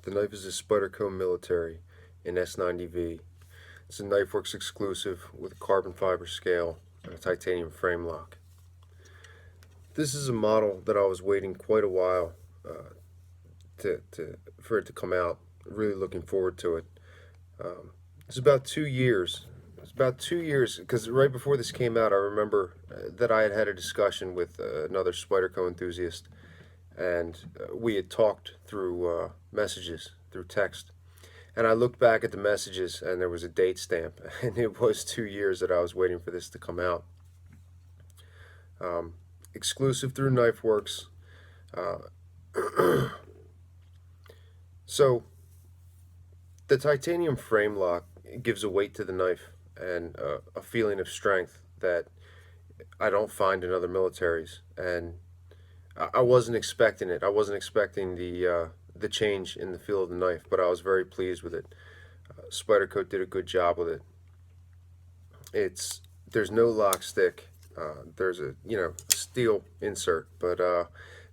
The knife is a Spyderco Military in S90V. It's a Knifeworks exclusive with a carbon fiber scale and a titanium frame lock. This is a model that I was waiting quite a while for it to come out. Really looking forward to it. It's about 2 years. It's about 2 years because right before this came out, I remember that I had had a discussion with another Spyderco enthusiast, and we had talked through messages, through text. And I looked back at the messages, and there was a date stamp, and it was 2 years that I was waiting for this to come out. Exclusive through Knifeworks. So the titanium frame lock gives a weight to the knife and a feeling of strength that I don't find in other militaries, and I wasn't expecting it. I wasn't expecting the change in the feel of the knife, but I was very pleased with it. Spyderco did a good job with it. There's no lock stick. There's a steel insert, but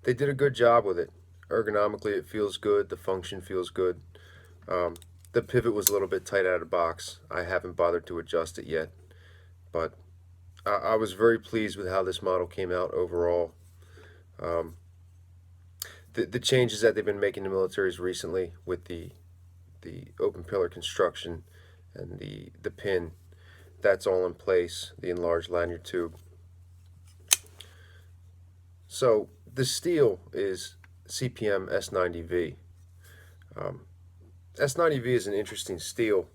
they did a good job with it. Ergonomically, it feels good. The function feels good. The pivot was a little bit tight out of the box. I haven't bothered to adjust it yet, but I was very pleased with how this model came out overall. The changes that they've been making to militaries recently with the open pillar construction and the pin, that's all in place. The enlarged lanyard tube. So the steel is CPM S90V. S90V is an interesting steel.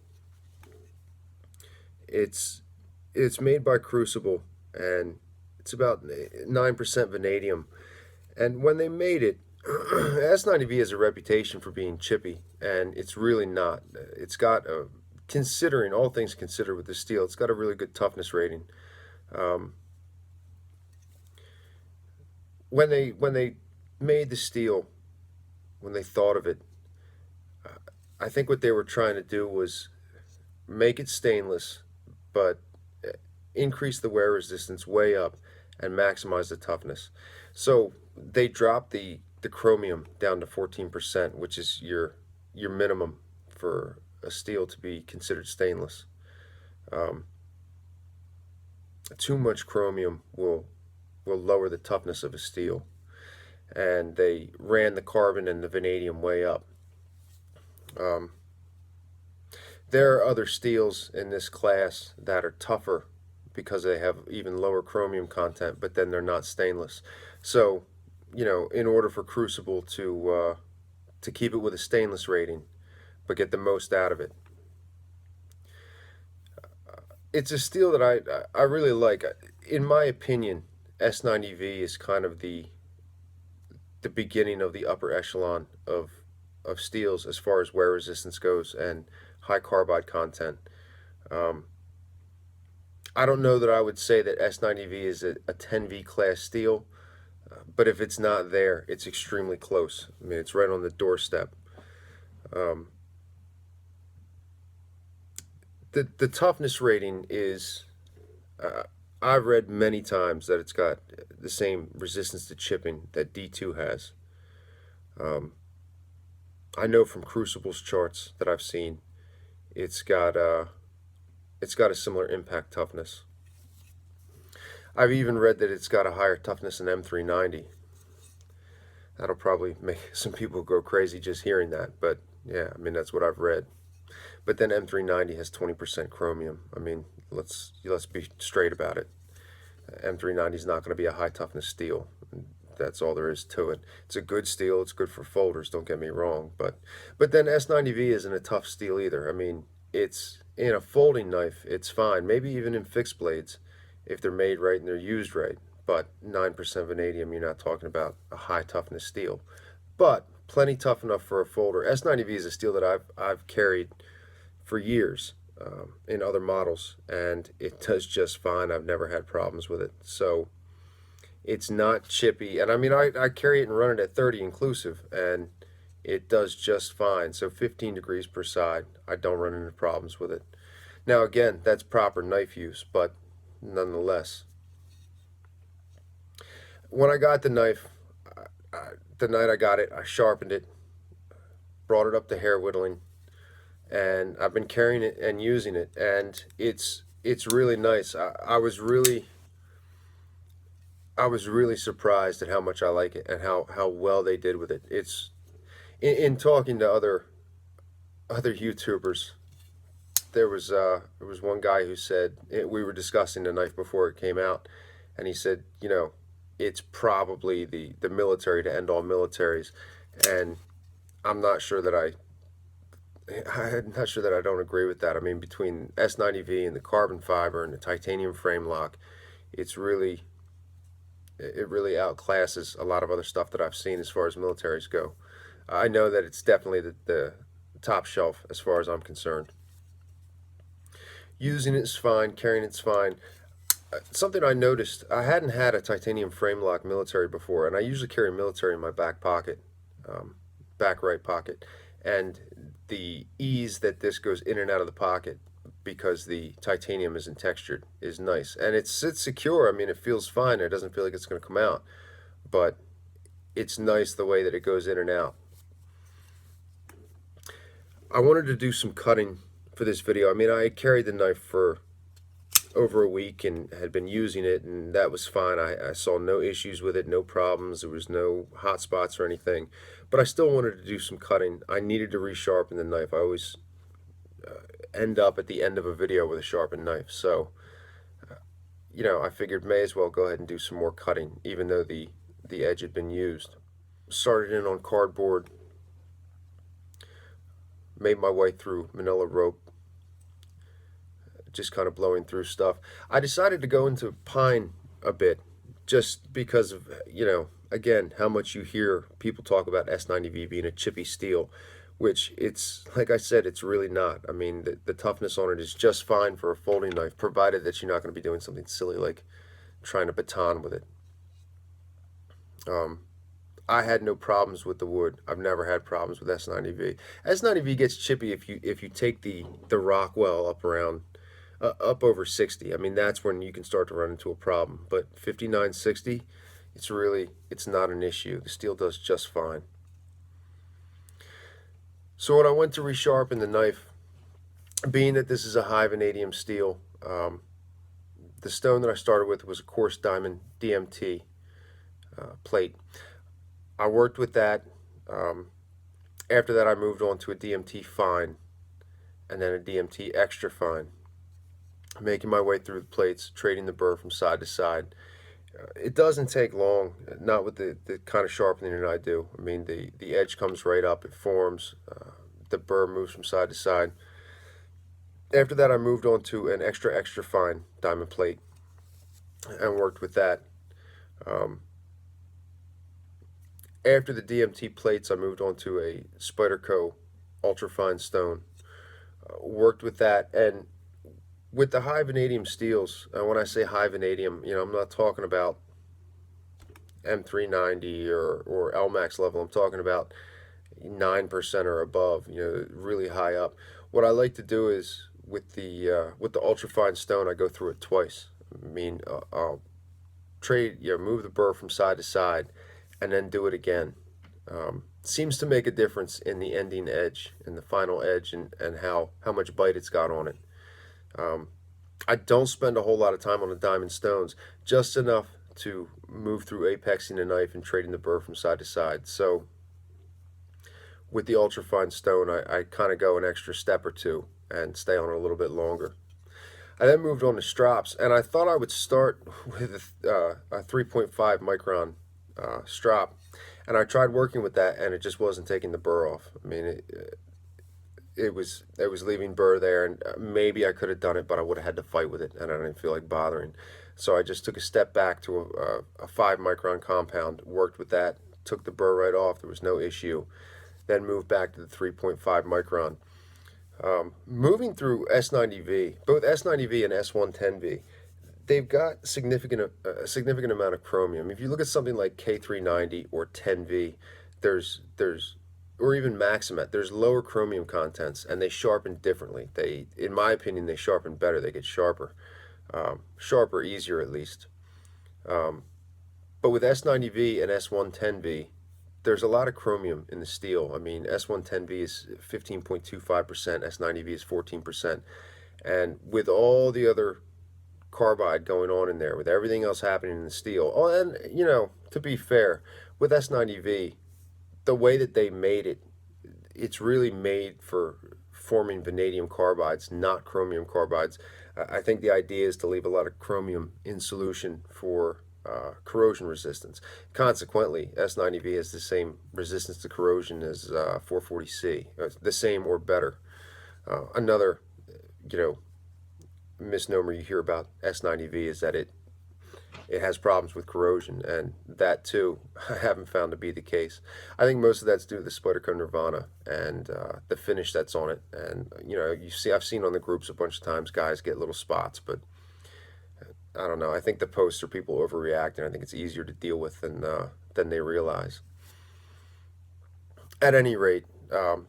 It's made by Crucible, and it's about 9% vanadium. And when they made it, S90V has a reputation for being chippy, and it's really not. It's got considering all things considered with the steel, it's got a really good toughness rating. When they made the steel, when they thought of it, I think what they were trying to do was make it stainless, but increase the wear resistance way up and maximize the toughness. So they dropped the chromium down to 14%, which is your minimum for a steel to be considered stainless. Too much chromium will lower the toughness of a steel, and they ran the carbon and the vanadium way up. There are other steels in this class that are tougher because they have even lower chromium content, but then they're not stainless. So, in order for Crucible to keep it with a stainless rating, but get the most out of it, it's a steel that I really like. In my opinion, S90V is kind of the beginning of the upper echelon of steels as far as wear resistance goes and high carbide content. I don't know that I would say that S90V is a 10V class steel, but if it's not there, it's extremely close. I mean, it's right on the doorstep. The toughness rating is, I've read many times that it's got the same resistance to chipping that D2 has. I know from Crucible's charts that I've seen, it's got a similar impact toughness. I've even read that it's got a higher toughness than M390. That'll probably make some people go crazy just hearing that, but yeah, I mean, that's what I've read. But then M390 has 20% chromium. I mean, let's be straight about it. M390 is not going to be a high toughness steel. That's all there is to it. It's a good steel. It's good for folders. Don't get me wrong. But then S90V isn't a tough steel either. I mean, it's in a folding knife. It's fine. Maybe even in fixed blades, if they're made right and they're used right. But 9% vanadium, you're not talking about a high toughness steel. But plenty tough enough for a folder. S90V is a steel that I've carried for years in other models, and it does just fine. I've never had problems with it. So it's not chippy, and I mean, I carry it and run it at 30 inclusive, and it does just fine. So 15 degrees per side, I don't run into problems with it. Now again, that's proper knife use, but nonetheless, when I got the knife, the night I got it, I sharpened it. brought it up to hair whittling, and I've been carrying it and using it, and it's really nice. I was really surprised at how much I like it and how well they did with it. It's in talking to other YouTubers. There was one guy who said we were discussing the knife before it came out, and he said, you know, it's probably the military to end all militaries, and I'm not sure that I'm not sure that I don't agree with that. I mean, between S90V and the carbon fiber and the titanium frame lock, it's really it really outclasses a lot of other stuff that I've seen as far as militaries go. I know that it's definitely the top shelf as far as I'm concerned. Using it's fine, carrying it's fine. Something I noticed, I hadn't had a titanium frame lock military before, and I usually carry military in my back pocket, back right pocket, and the ease that this goes in and out of the pocket because the titanium isn't textured is nice, and it's secure. I mean, it feels fine. It doesn't feel like it's going to come out, but it's nice the way that it goes in and out. I wanted to do some cutting for this video. I mean, I carried the knife for over a week and had been using it, and that was fine. I saw no issues with it, no problems. There was no hot spots or anything, but I still wanted to do some cutting. I needed to resharpen the knife. I always end up at the end of a video with a sharpened knife, so you know, I figured may as well go ahead and do some more cutting, even though the edge had been used. Started in on cardboard, made my way through manila rope, just kind of blowing through stuff. I decided to go into pine a bit just because of, you know, again, how much you hear people talk about S90V being a chippy steel, which it's, like I said, it's really not. I mean, the toughness on it is just fine for a folding knife, provided that you're not going to be doing something silly like trying to baton with it. I had no problems with the wood. I've never had problems with S90V. S90V gets chippy if you take the Rockwell up around up over 60. I mean, that's when you can start to run into a problem. But 59, 60, it's not an issue. The steel does just fine. So when I went to resharpen the knife, being that this is a high vanadium steel, the stone that I started with was a coarse diamond DMT plate. I worked with that. After that, I moved on to a DMT fine and then a DMT extra fine, making my way through the plates, trading the burr from side to side. It doesn't take long, not with the kind of sharpening that I do. I mean, the edge comes right up, it forms, the burr moves from side to side. After that, I moved on to an extra fine diamond plate and worked with that. After the DMT plates, I moved on to a Spyderco ultrafine stone. Worked with that, and with the high vanadium steels, and when I say high vanadium, you know, I'm not talking about M390 or LMAX level. I'm talking about 9% or above, you know, really high up. What I like to do is with the ultrafine stone, I go through it twice. I mean, I'll move the burr from side to side, and then do it again. Seems to make a difference in the ending edge, in the final edge, and how much bite it's got on it. I don't spend a whole lot of time on the diamond stones, just enough to move through apexing the knife and trading the burr from side to side. So with the ultrafine stone, I kind of go an extra step or two and stay on it a little bit longer. I then moved on to strops, and I thought I would start with a 3.5 micron strop, and I tried working with that, and it just wasn't taking the burr off. I mean, it was leaving burr there, and maybe I could have done it, but I would have had to fight with it, and I didn't feel like bothering. So I just took a step back to a 5 micron compound, worked with that, took the burr right off. There was no issue. Then moved back to the 3.5 micron. Moving through S90V, both S90V and S110V, they've got a significant amount of chromium. If you look at something like K390 or 10V, there's or even Maximet, there's lower chromium contents, and they sharpen differently. They, in my opinion, they sharpen better. They get sharper, easier at least. But with S90V and S110V, there's a lot of chromium in the steel. I mean, S110V is 15.25%, S90V is 14%. And with all the other carbide going on in there, with everything else happening in the steel, oh, and you know, to be fair, with S90V, the way that they made it, it's really made for forming vanadium carbides, not chromium carbides. I think the idea is to leave a lot of chromium in solution for corrosion resistance. Consequently, S90V has the same resistance to corrosion as 440C, the same or better. Another, you know, misnomer you hear about S90V is that it has problems with corrosion, and that too I haven't found to be the case. I think most of that's due to the Spyderco Nirvana and the finish that's on it. And you know, I've seen on the groups a bunch of times guys get little spots, but I don't know. I think the posts are people overreacting. I think it's easier to deal with than they realize. At any rate, you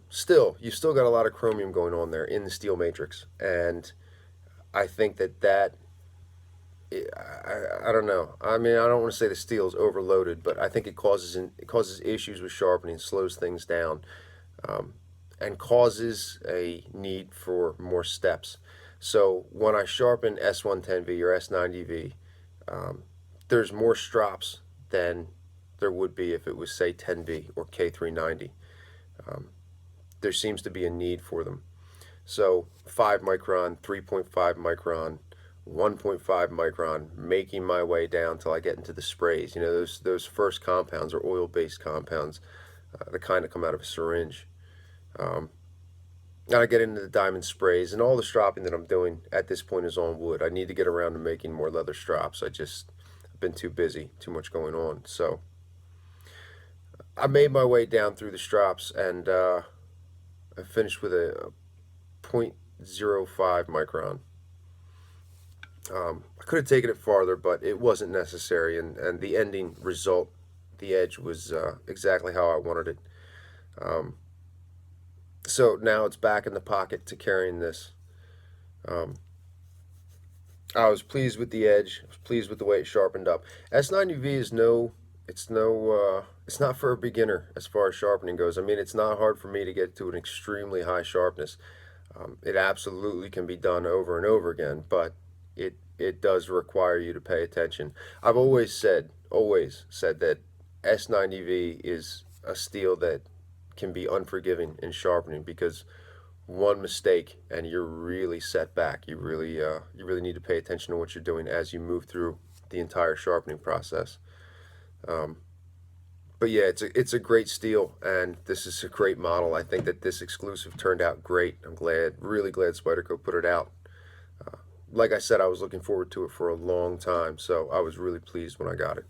still got a lot of chromium going on there in the steel matrix, and I think that I don't know. I mean, I don't want to say the steel is overloaded, but I think it causes issues with sharpening, slows things down, and causes a need for more steps. So when I sharpen S110V or S90V, there's more strops than there would be if it was, say, 10V or K390. There seems to be a need for them. So 5 micron, 3.5 micron, 1.5 micron, making my way down till I get into the sprays. You know, those first compounds are oil-based compounds, the kind that come out of a syringe. Now I get into the diamond sprays, and all the stropping that I'm doing at this point is on wood. I need to get around to making more leather strops. I've been too busy, too much going on. So I made my way down through the strops, and I finished with a 0.05 micron. I could have taken it farther, but it wasn't necessary, and the ending result, the edge, was exactly how I wanted it. So now it's back in the pocket to carrying this. I was pleased with the edge. I was pleased with the way it sharpened up. S90V is it's not for a beginner as far as sharpening goes. I mean, it's not hard for me to get to an extremely high sharpness. It absolutely can be done over and over again, but it does require you to pay attention. I've always said that S90V is a steel that can be unforgiving in sharpening, because one mistake and you're really set back. You really need to pay attention to what you're doing as you move through the entire sharpening process. But yeah, it's a great steel, and this is a great model. I think that this exclusive turned out great. I'm really glad Spyderco put it out. Like I said, I was looking forward to it for a long time, so I was really pleased when I got it.